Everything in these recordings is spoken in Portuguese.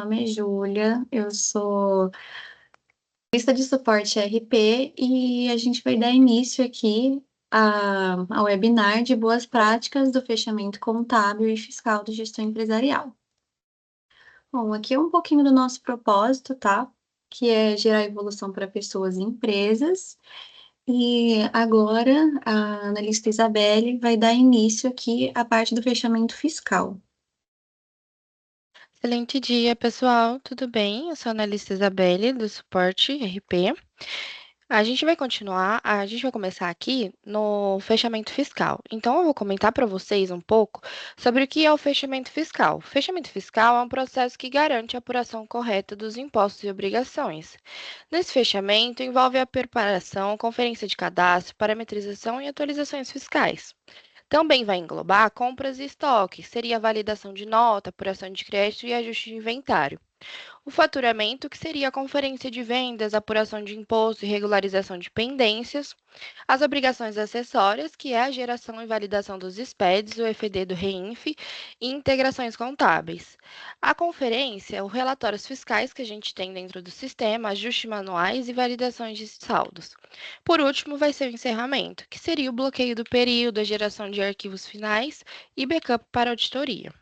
nome é Júlia, eu sou lista de suporte RP e a gente vai dar início aqui ao webinar de boas práticas do fechamento contábil e fiscal de gestão empresarial. Bom, aqui é um pouquinho do nosso propósito, tá? Que é gerar evolução para pessoas e empresas. E agora a analista Isabelle vai dar início aqui à parte do fechamento fiscal. Excelente dia, pessoal. Tudo bem? Eu sou a analista Isabelle, do suporte RP. A gente vai começar aqui no fechamento fiscal. Então, eu vou comentar para vocês um pouco sobre o que é o fechamento fiscal. O fechamento fiscal é um processo que garante a apuração correta dos impostos e obrigações. Nesse fechamento, envolve a preparação, conferência de cadastro, parametrização e atualizações fiscais. Também vai englobar compras e estoque, seria a validação de nota, apuração de crédito e ajuste de inventário. O faturamento, que seria a conferência de vendas, apuração de imposto e regularização de pendências. As obrigações acessórias, que é a geração e validação dos SPEDs, o EFD do REINF e integrações contábeis. A conferência, os relatórios fiscais que a gente tem dentro do sistema, ajustes manuais e validações de saldos. Por último, vai ser o encerramento, que seria o bloqueio do período, a geração de arquivos finais e backup para auditoria.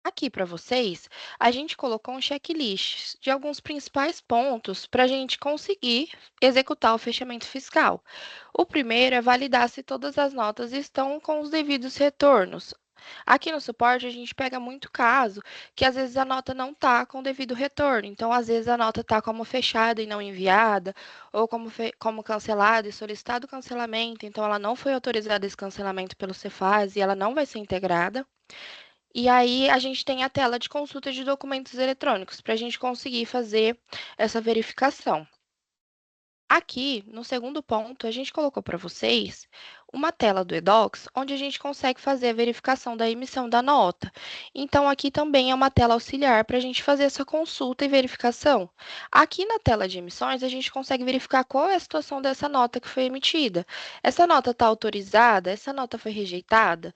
Aqui para vocês, a gente colocou um checklist de alguns principais pontos para a gente conseguir executar o fechamento fiscal. O primeiro é validar se todas as notas estão com os devidos retornos. Aqui no suporte, a gente pega muito caso que às vezes a nota não está com o devido retorno. Então, às vezes a nota está como fechada e não enviada, ou como cancelada e solicitado cancelamento. Então, ela não foi autorizada esse cancelamento pelo Cefaz e ela não vai ser integrada. E aí a gente tem a tela de consulta de documentos eletrônicos para a gente conseguir fazer essa verificação. Aqui, no segundo ponto, a gente colocou para vocês uma tela do eDocs, onde a gente consegue fazer a verificação da emissão da nota. Então, aqui também é uma tela auxiliar para a gente fazer essa consulta e verificação. Aqui na tela de emissões, a gente consegue verificar qual é a situação dessa nota que foi emitida. Essa nota está autorizada? Essa nota foi rejeitada?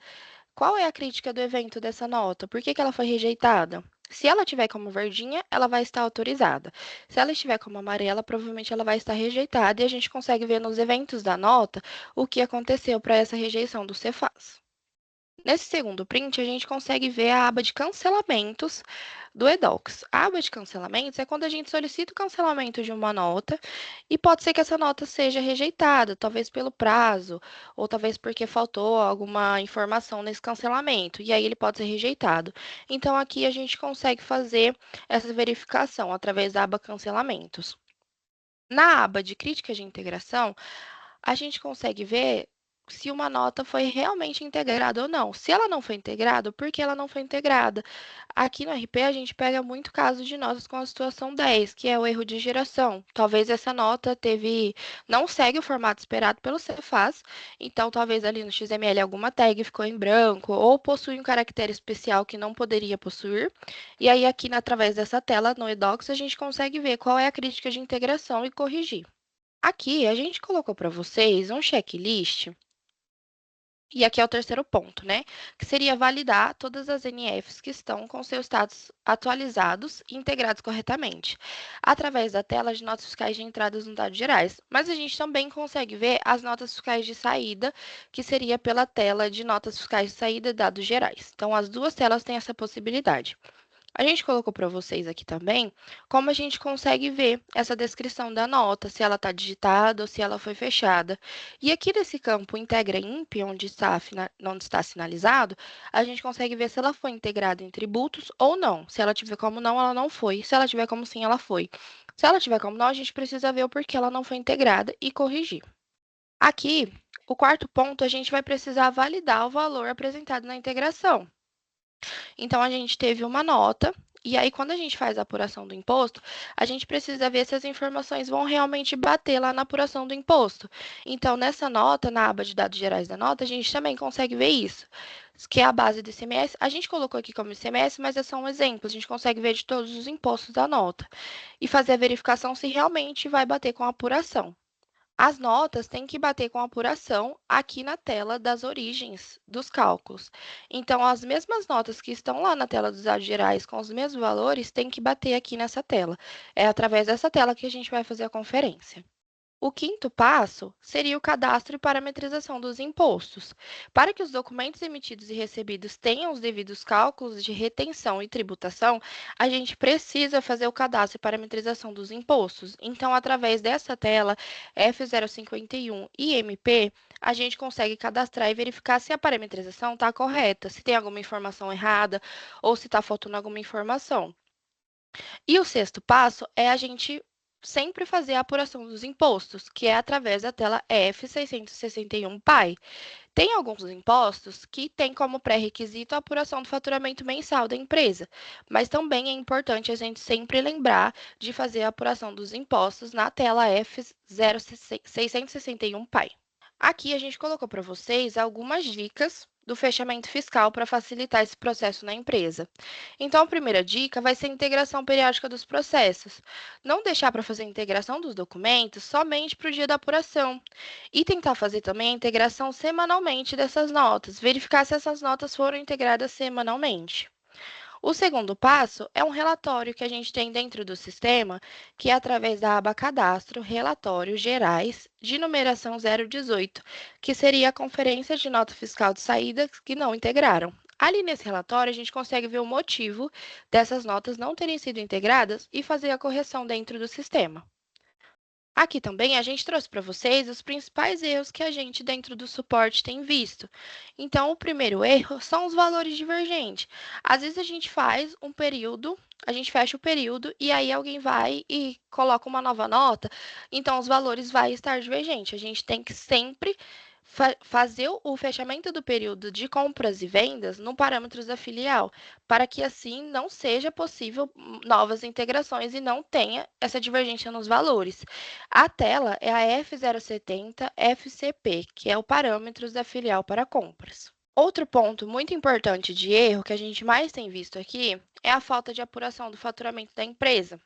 Qual é a crítica do evento dessa nota? Por que que ela foi rejeitada? Se ela tiver como verdinha, ela vai estar autorizada. Se ela estiver como amarela, provavelmente ela vai estar rejeitada e a gente consegue ver nos eventos da nota o que aconteceu para essa rejeição do Cefaz. Nesse segundo print, a gente consegue ver a aba de cancelamentos do eDocs. A aba de cancelamentos é quando a gente solicita o cancelamento de uma nota e pode ser que essa nota seja rejeitada, talvez pelo prazo, ou talvez porque faltou alguma informação nesse cancelamento, e aí ele pode ser rejeitado. Então, aqui a gente consegue fazer essa verificação através da aba cancelamentos. Na aba de críticas de integração, a gente consegue ver se uma nota foi realmente integrada ou não. Se ela não foi integrada, por que ela não foi integrada? Aqui no RP, a gente pega muito caso de notas com a situação 10, que é o erro de geração. Talvez essa nota não segue o formato esperado pelo Cefaz, então talvez ali no XML alguma tag ficou em branco ou possui um caractere especial que não poderia possuir. E aí aqui, através dessa tela no eDocs, a gente consegue ver qual é a crítica de integração e corrigir. Aqui, a gente colocou para vocês um checklist, e aqui é o terceiro ponto, né? Que seria validar todas as NFs que estão com seus status atualizados e integrados corretamente, através da tela de notas fiscais de entradas nos dados gerais. Mas a gente também consegue ver as notas fiscais de saída, que seria pela tela de notas fiscais de saída e dados gerais. Então, as duas telas têm essa possibilidade. A gente colocou para vocês aqui também como a gente consegue ver essa descrição da nota, se ela está digitada ou se ela foi fechada. E aqui nesse campo Integra INPE, onde está sinalizado, a gente consegue ver se ela foi integrada em tributos ou não. Se ela tiver como não, ela não foi. Se ela tiver como sim, ela foi. Se ela tiver como não, a gente precisa ver o porquê ela não foi integrada e corrigir. Aqui, o quarto ponto, a gente vai precisar validar o valor apresentado na integração. Então, a gente teve uma nota, e aí, quando a gente faz a apuração do imposto, a gente precisa ver se as informações vão realmente bater lá na apuração do imposto. Então, nessa nota, na aba de dados gerais da nota, a gente também consegue ver isso, que é a base do ICMS. A gente colocou aqui como ICMS, mas é só um exemplo, a gente consegue ver de todos os impostos da nota e fazer a verificação se realmente vai bater com a apuração. As notas têm que bater com a apuração aqui na tela das origens dos cálculos. Então, as mesmas notas que estão lá na tela dos dados gerais com os mesmos valores têm que bater aqui nessa tela. É através dessa tela que a gente vai fazer a conferência. O quinto passo seria o cadastro e parametrização dos impostos. Para que os documentos emitidos e recebidos tenham os devidos cálculos de retenção e tributação, a gente precisa fazer o cadastro e parametrização dos impostos. Então, através dessa tela F051 e MP, a gente consegue cadastrar e verificar se a parametrização está correta, se tem alguma informação errada ou se está faltando alguma informação. E o sexto passo é a gente sempre fazer a apuração dos impostos, que é através da tela F661-PAI. Tem alguns impostos que têm como pré-requisito a apuração do faturamento mensal da empresa, mas também é importante a gente sempre lembrar de fazer a apuração dos impostos na tela F0661-PAI. Aqui a gente colocou para vocês algumas dicas do fechamento fiscal para facilitar esse processo na empresa. Então, a primeira dica vai ser a integração periódica dos processos. Não deixar para fazer a integração dos documentos somente para o dia da apuração. E tentar fazer também a integração semanalmente dessas notas, verificar se essas notas foram integradas semanalmente. O segundo passo é um relatório que a gente tem dentro do sistema, que é através da aba Cadastro, Relatórios Gerais, de numeração 018, que seria a conferência de nota fiscal de saídas que não integraram. Ali nesse relatório, a gente consegue ver o motivo dessas notas não terem sido integradas e fazer a correção dentro do sistema. Aqui também a gente trouxe para vocês os principais erros que a gente dentro do suporte tem visto. Então, o primeiro erro são os valores divergentes. Às vezes a gente faz um período, a gente fecha o período e aí alguém vai e coloca uma nova nota, então os valores vai estar divergentes. A gente tem que sempre fazer o fechamento do período de compras e vendas no parâmetros da filial, para que assim não seja possível novas integrações e não tenha essa divergência nos valores. A tela é a F070 FCP, que é o parâmetros da filial para compras. Outro ponto muito importante de erro que a gente mais tem visto aqui é a falta de apuração do faturamento da empresa.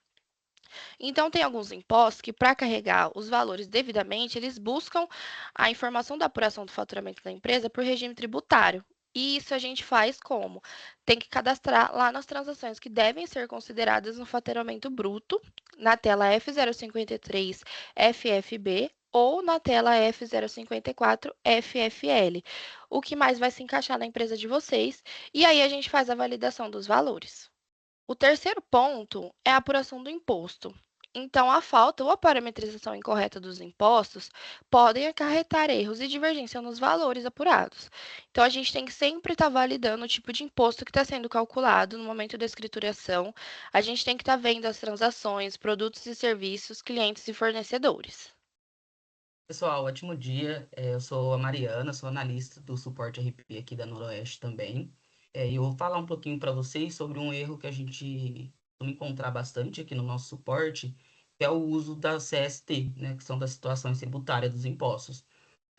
Então, tem alguns impostos que, para carregar os valores devidamente, eles buscam a informação da apuração do faturamento da empresa por regime tributário. E isso a gente faz como? Tem que cadastrar lá nas transações que devem ser consideradas no faturamento bruto, na tela F053 FFB ou na tela F054 FFL, o que mais vai se encaixar na empresa de vocês, e aí a gente faz a validação dos valores. O terceiro ponto é a apuração do imposto. Então, a falta ou a parametrização incorreta dos impostos podem acarretar erros e divergência nos valores apurados. Então, a gente tem que sempre estar validando o tipo de imposto que está sendo calculado no momento da escrituração. A gente tem que estar vendo as transações, produtos e serviços, clientes e fornecedores. Pessoal, ótimo dia. Eu sou a Mariana, sou analista do suporte RP aqui da Noroeste também. E eu vou falar um pouquinho para vocês sobre um erro que a gente costuma encontrar bastante aqui no nosso suporte, que é o uso da CST, né, que são das situações tributárias dos impostos.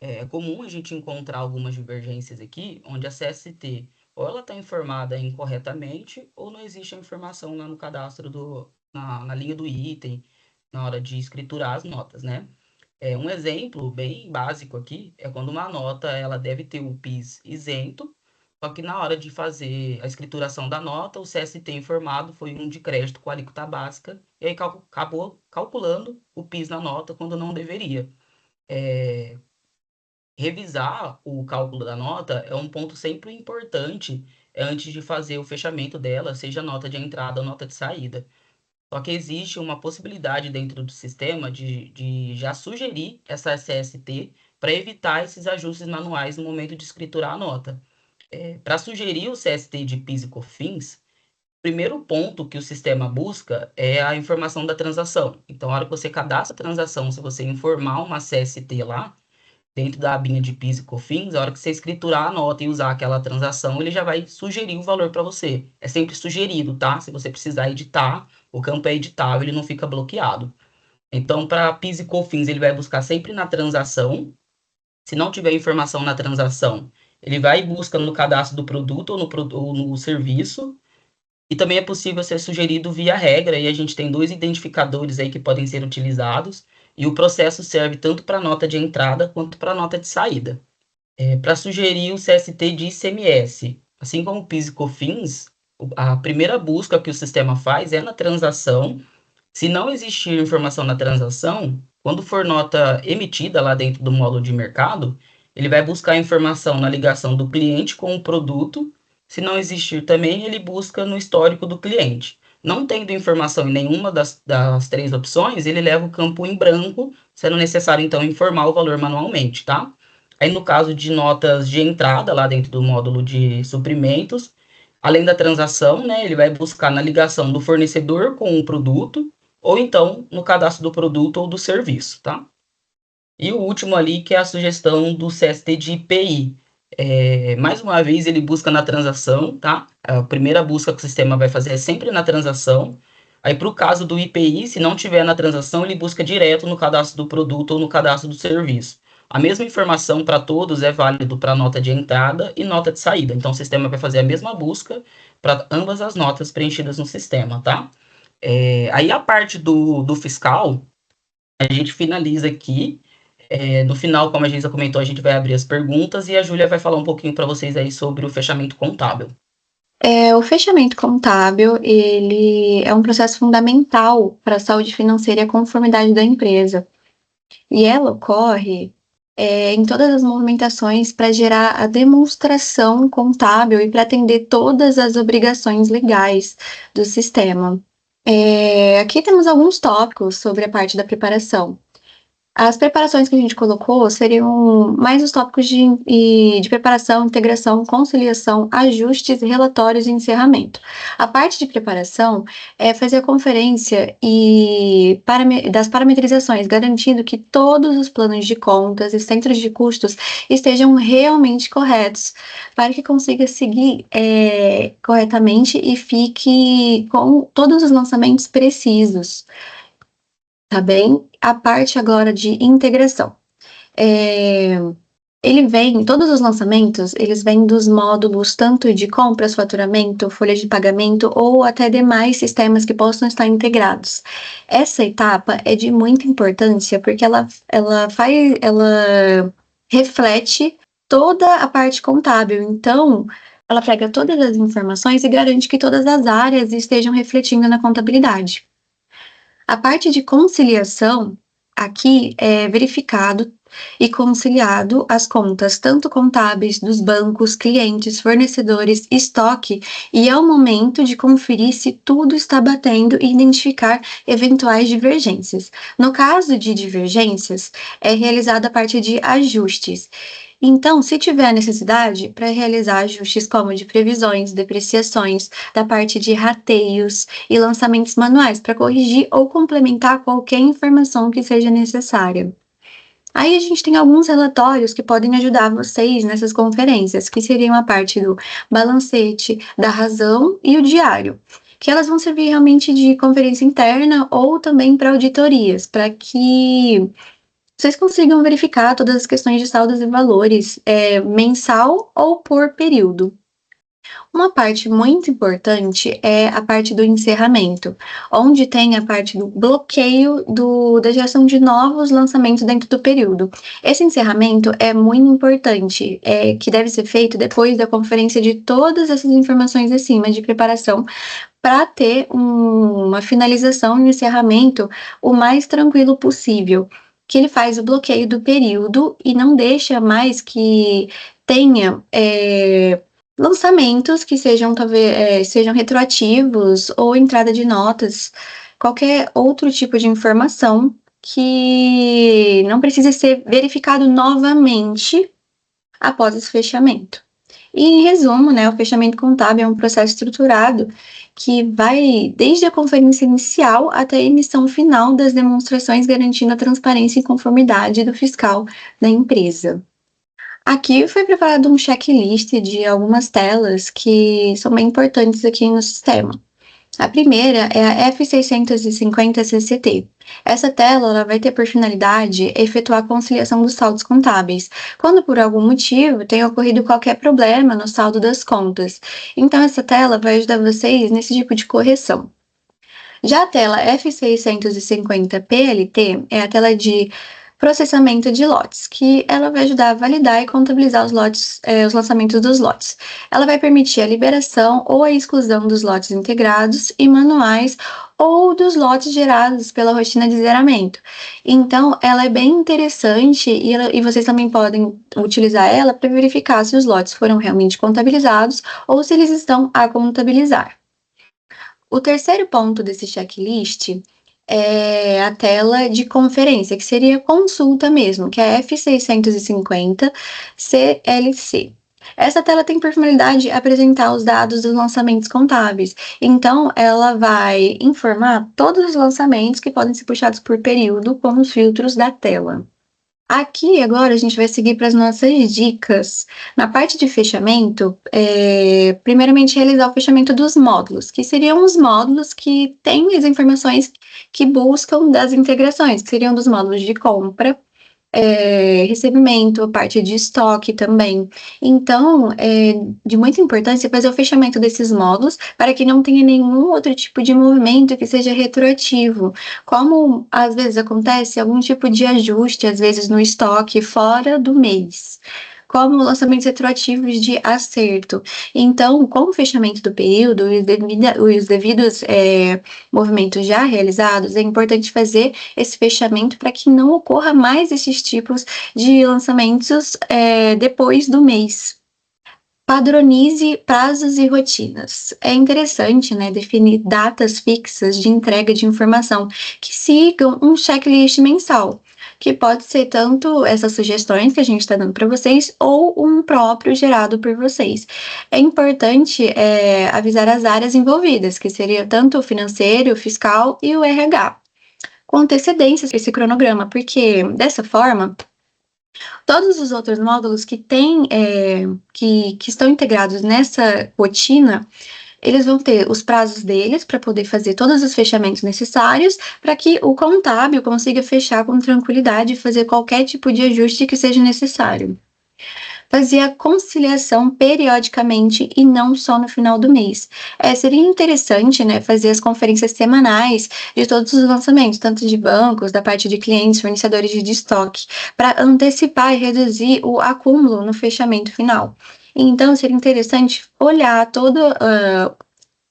É comum a gente encontrar algumas divergências aqui, onde a CST ou ela está informada incorretamente, ou não existe a informação lá no cadastro na linha do item, na hora de escriturar as notas, né? Um exemplo bem básico aqui é quando uma nota ela deve ter o PIS isento, só que na hora de fazer a escrituração da nota, o CST informado foi um de crédito com alíquota básica, e aí acabou calculando o PIS na nota quando não deveria. Revisar o cálculo da nota é um ponto sempre importante antes de fazer o fechamento dela, seja nota de entrada ou nota de saída. Só que existe uma possibilidade dentro do sistema de já sugerir essa CST para evitar esses ajustes manuais no momento de escriturar a nota. Para sugerir o CST de PIS e COFINS, o primeiro ponto que o sistema busca é a informação da transação. Então, na hora que você cadastra a transação, se você informar uma CST lá, dentro da abinha de PIS e COFINS, a hora que você escriturar a nota e usar aquela transação, ele já vai sugerir o valor para você. É sempre sugerido, tá? Se você precisar editar, o campo é editável, ele não fica bloqueado. Então, para PIS e COFINS, ele vai buscar sempre na transação. Se não tiver informação na transação, ele vai e busca no cadastro do produto ou no serviço. E também é possível ser sugerido via regra, e a gente tem dois identificadores aí que podem ser utilizados. e o processo serve tanto para a nota de entrada quanto para a nota de saída. Para sugerir o CST de ICMS, assim como o PIS e COFINS, a primeira busca que o sistema faz é na transação. Se não existir informação na transação, quando for nota emitida lá dentro do módulo de mercado, ele vai buscar a informação na ligação do cliente com o produto. Se não existir também, ele busca no histórico do cliente. Não tendo informação em nenhuma das 3 opções, ele leva o campo em branco, sendo necessário, então, informar o valor manualmente, tá? Aí, no caso de notas de entrada, lá dentro do módulo de suprimentos, além da transação, né, ele vai buscar na ligação do fornecedor com o produto, ou então no cadastro do produto ou do serviço, tá? E o último ali, que é a sugestão do CST de IPI. Mais uma vez, ele busca na transação, tá? A primeira busca que o sistema vai fazer é sempre na transação. Aí, para o caso do IPI, se não tiver na transação, ele busca direto no cadastro do produto ou no cadastro do serviço. A mesma informação para todos é válido para nota de entrada e nota de saída. Então, o sistema vai fazer a mesma busca para ambas as notas preenchidas no sistema, tá? Aí, a parte do fiscal, a gente finaliza aqui. No final, como a Geisa comentou, a gente vai abrir as perguntas e a Júlia vai falar um pouquinho para vocês aí sobre o fechamento contábil. O fechamento contábil, ele é um processo fundamental para a saúde financeira e a conformidade da empresa. E ela ocorre em todas as movimentações para gerar a demonstração contábil e para atender todas as obrigações legais do sistema. Aqui temos alguns tópicos sobre a parte da preparação. As preparações que a gente colocou seriam mais os tópicos de preparação, integração, conciliação, ajustes, relatórios e encerramento. A parte de preparação é fazer a conferência das parametrizações, garantindo que todos os planos de contas e centros de custos estejam realmente corretos, para que consiga seguir corretamente e fique com todos os lançamentos precisos. Tá bem? A parte agora de integração. Todos os lançamentos, eles vêm dos módulos tanto de compras, faturamento, folha de pagamento ou até demais sistemas que possam estar integrados. Essa etapa é de muita importância porque ela reflete toda a parte contábil. Então, ela pega todas as informações e garante que todas as áreas estejam refletindo na contabilidade. A parte de conciliação, aqui é verificado e conciliado as contas, tanto contábeis dos bancos, clientes, fornecedores, estoque, e é o momento de conferir se tudo está batendo e identificar eventuais divergências. No caso de divergências, é realizada a parte de ajustes. Então, se tiver necessidade para realizar ajustes como de previsões, depreciações, da parte de rateios e lançamentos manuais para corrigir ou complementar qualquer informação que seja necessária. Aí a gente tem alguns relatórios que podem ajudar vocês nessas conferências, que seriam a parte do balancete, da razão e o diário, que elas vão servir realmente de conferência interna ou também para auditorias, para que vocês consigam verificar todas as questões de saldos e valores mensal ou por período. Uma parte muito importante é a parte do encerramento, onde tem a parte do bloqueio da geração de novos lançamentos dentro do período. Esse encerramento é muito importante, que deve ser feito depois da conferência de todas essas informações acima de preparação, para ter uma finalização e um encerramento o mais tranquilo possível, que ele faz o bloqueio do período e não deixa mais que tenha lançamentos que sejam retroativos ou entrada de notas, qualquer outro tipo de informação que não precise ser verificado novamente após esse fechamento. E, em resumo, o fechamento contábil é um processo estruturado que vai desde a conferência inicial até a emissão final das demonstrações, garantindo a transparência e conformidade do fiscal da empresa. Aqui foi preparado um checklist de algumas telas que são bem importantes aqui no sistema. A primeira é a F650 CCT. Essa tela ela vai ter por finalidade efetuar a conciliação dos saldos contábeis, quando por algum motivo tenha ocorrido qualquer problema no saldo das contas. Então, essa tela vai ajudar vocês nesse tipo de correção. Já a tela F650 PLT é a tela de processamento de lotes, que ela vai ajudar a validar e contabilizar os lotes, os lançamentos dos lotes. Ela vai permitir a liberação ou a exclusão dos lotes integrados e manuais ou dos lotes gerados pela rotina de zeramento. Então, ela é bem interessante e vocês também podem utilizar ela para verificar se os lotes foram realmente contabilizados ou se eles estão a contabilizar. O terceiro ponto desse checklist é a tela de conferência, que seria consulta mesmo, que é a F650 CLC. Essa tela tem por finalidade apresentar os dados dos lançamentos contábeis. Então, ela vai informar todos os lançamentos que podem ser puxados por período com os filtros da tela. Aqui, agora, a gente vai seguir para as nossas dicas. Na parte de fechamento, primeiramente, realizar o fechamento dos módulos, que seriam os módulos que têm as informações que buscam das integrações, que seriam dos módulos de compra, recebimento, a parte de estoque também. Então, é de muita importância fazer o fechamento desses módulos para que não tenha nenhum outro tipo de movimento que seja retroativo, como às vezes acontece algum tipo de ajuste, às vezes no estoque fora do mês, como lançamentos retroativos de acerto. Então, com o fechamento do período e os devidos movimentos já realizados, é importante fazer esse fechamento para que não ocorra mais esses tipos de lançamentos depois do mês. Padronize prazos e rotinas. É interessante, né, definir datas fixas de entrega de informação que sigam um checklist mensal, que pode ser tanto essas sugestões que a gente está dando para vocês ou um próprio gerado por vocês. É importante avisar as áreas envolvidas, que seria tanto o financeiro, o fiscal e o RH, com antecedência esse cronograma, porque dessa forma todos os outros módulos que têm, que estão integrados nessa rotina, eles vão ter os prazos deles para poder fazer todos os fechamentos necessários para que o contábil consiga fechar com tranquilidade e fazer qualquer tipo de ajuste que seja necessário. Fazer a conciliação periodicamente e não só no final do mês. Seria interessante, né, fazer as conferências semanais de todos os lançamentos, tanto de bancos, da parte de clientes, fornecedores de estoque, para antecipar e reduzir o acúmulo no fechamento final. Então, seria interessante olhar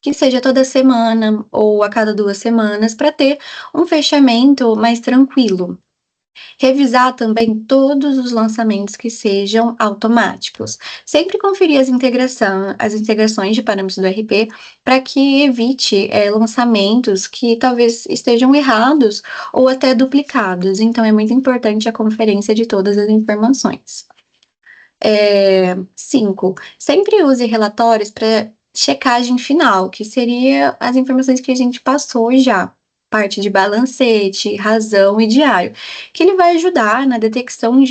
que seja toda semana ou a cada 2 semanas, para ter um fechamento mais tranquilo. Revisar também todos os lançamentos que sejam automáticos. Sempre conferir as integrações de parâmetros do RP para que evite lançamentos que talvez estejam errados ou até duplicados. Então, é muito importante a conferência de todas as informações. 5. Sempre use relatórios para checagem final, que seria as informações que a gente passou já. Parte de balancete, razão e diário, que ele vai ajudar na detecção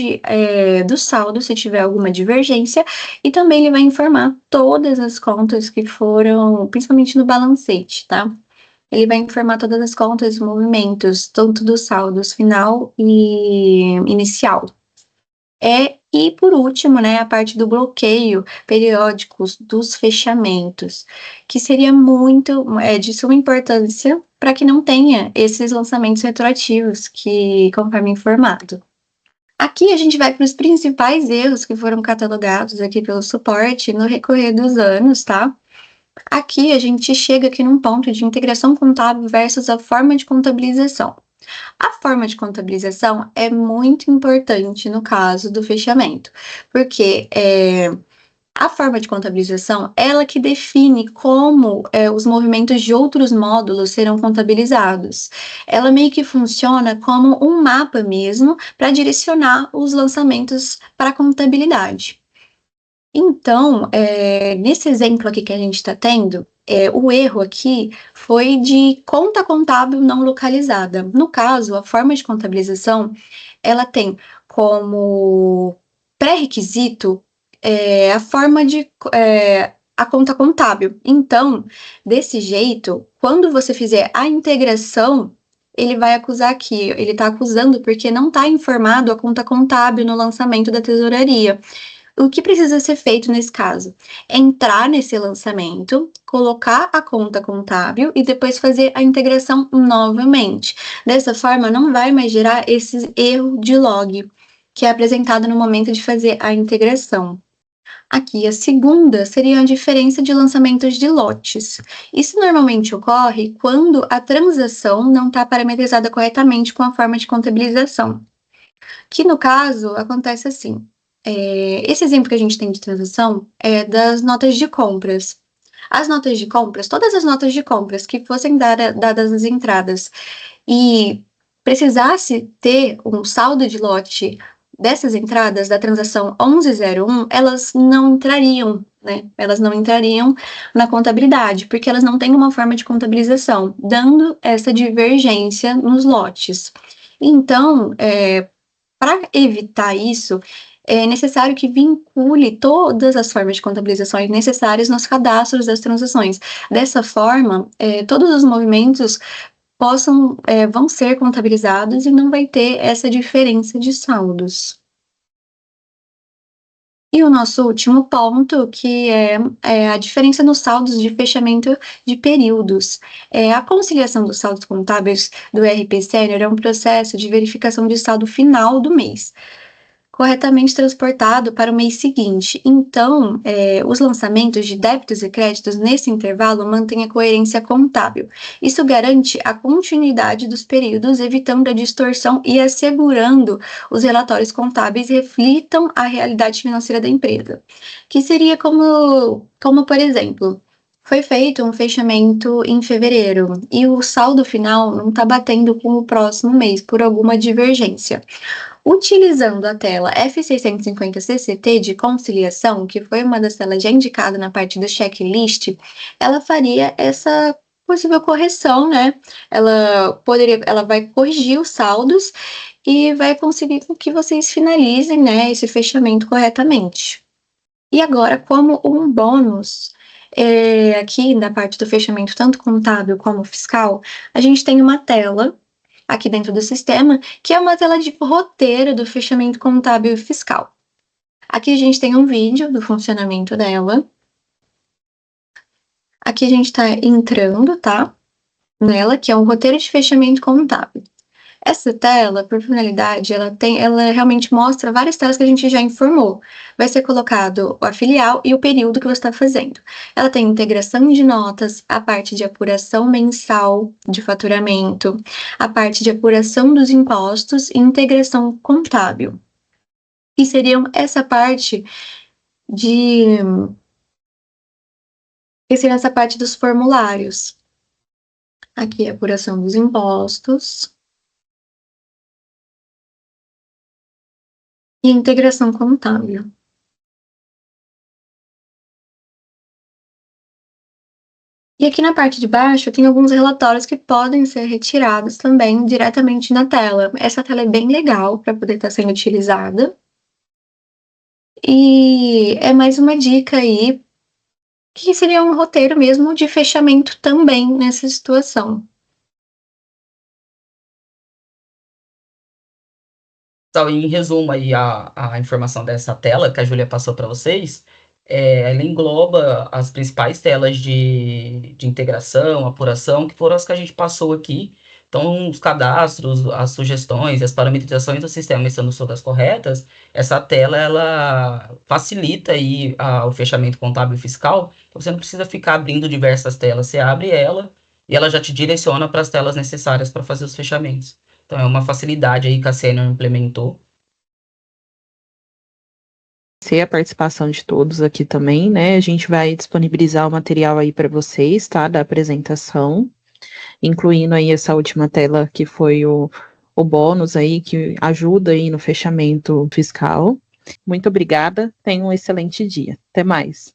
do saldo se tiver alguma divergência, e também ele vai informar todas as contas que foram, principalmente no balancete, tá? Ele vai informar todas as contas e movimentos, tanto dos saldos final e inicial. E por último, né, a parte do bloqueio periódico dos fechamentos, que seria muito de suma importância para que não tenha esses lançamentos retroativos, que conforme informado. Aqui a gente vai para os principais erros que foram catalogados aqui pelo suporte no recorrer dos anos, tá? Aqui a gente chega aqui num ponto de integração contábil versus a forma de contabilização. A forma de contabilização é muito importante no caso do fechamento, porque a forma de contabilização, ela que define como os movimentos de outros módulos serão contabilizados. Ela meio que funciona como um mapa mesmo para direcionar os lançamentos para a contabilidade. Então, nesse exemplo aqui que a gente está tendo, o erro aqui foi de conta contábil não localizada. No caso, a forma de contabilização, ela tem como pré-requisito a forma de a conta contábil. Então, desse jeito, quando você fizer a integração, ele vai acusar aqui, ele está acusando porque não está informado a conta contábil no lançamento da tesouraria. O que precisa ser feito nesse caso? É entrar nesse lançamento, colocar a conta contábil e depois fazer a integração novamente. Dessa forma, não vai mais gerar esse erro de log, que é apresentado no momento de fazer a integração. Aqui, a segunda seria a diferença de lançamentos de lotes. Isso normalmente ocorre quando a transação não está parametrizada corretamente com a forma de contabilização. Que no caso, acontece assim. Esse exemplo que a gente tem de transação é das notas de compras. As notas de compras, todas as notas de compras que fossem dadas as entradas e precisasse ter um saldo de lote dessas entradas da transação 1101, elas não entrariam, né? Elas não entrariam na contabilidade, porque elas não têm uma forma de contabilização, dando essa divergência nos lotes. Então, para evitar isso, é necessário que vincule todas as formas de contabilização necessárias nos cadastros das transações. Dessa forma, todos os movimentos vão ser contabilizados e não vai ter essa diferença de saldos. E o nosso último ponto, que é a diferença nos saldos de fechamento de períodos. A conciliação dos saldos contábeis do ERP Sênior é um processo de verificação de saldo final do mês, corretamente transportado para o mês seguinte. Então, os lançamentos de débitos e créditos nesse intervalo mantêm a coerência contábil. Isso garante a continuidade dos períodos, evitando a distorção e assegurando os relatórios contábeis reflitam a realidade financeira da empresa. Que seria como por exemplo, foi feito um fechamento em fevereiro e o saldo final não está batendo com o próximo mês por alguma divergência. Utilizando a tela F650 CCT de conciliação, que foi uma das telas já indicada na parte do checklist, ela faria essa possível correção, né? Ela vai corrigir os saldos e vai conseguir que vocês finalizem, né, esse fechamento corretamente. E agora, como um bônus, aqui na parte do fechamento, tanto contábil como fiscal, a gente tem uma tela aqui dentro do sistema, que é uma tela de roteiro do fechamento contábil e fiscal. Aqui a gente tem um vídeo do funcionamento dela. Aqui a gente está entrando, tá? Nela, que é um roteiro de fechamento contábil. Essa tela, por finalidade, ela realmente mostra várias telas que a gente já informou. Vai ser colocado a filial e o período que você está fazendo. Ela tem integração de notas, a parte de apuração mensal de faturamento, a parte de apuração dos impostos e integração contábil. E seriam essa parte dos formulários. Aqui a apuração dos impostos. E integração contábil. E aqui na parte de baixo tem alguns relatórios que podem ser retirados também diretamente na tela. Essa tela é bem legal para poder estar sendo utilizada. E é mais uma dica aí, que seria um roteiro mesmo de fechamento também nessa situação. Então, em resumo, aí, a informação dessa tela que a Júlia passou para vocês, ela engloba as principais telas de integração, apuração, que foram as que a gente passou aqui. Então, os cadastros, as sugestões, as parametrizações do sistema estando todas corretas, essa tela ela facilita aí o fechamento contábil e fiscal. Então, você não precisa ficar abrindo diversas telas, você abre ela e ela já te direciona para as telas necessárias para fazer os fechamentos. Então, é uma facilidade aí que a Sênior implementou. A participação de todos aqui também, né? A gente vai disponibilizar o material aí para vocês, tá? Da apresentação, incluindo aí essa última tela que foi o bônus aí, que ajuda aí no fechamento fiscal. Muito obrigada, tenha um excelente dia. Até mais.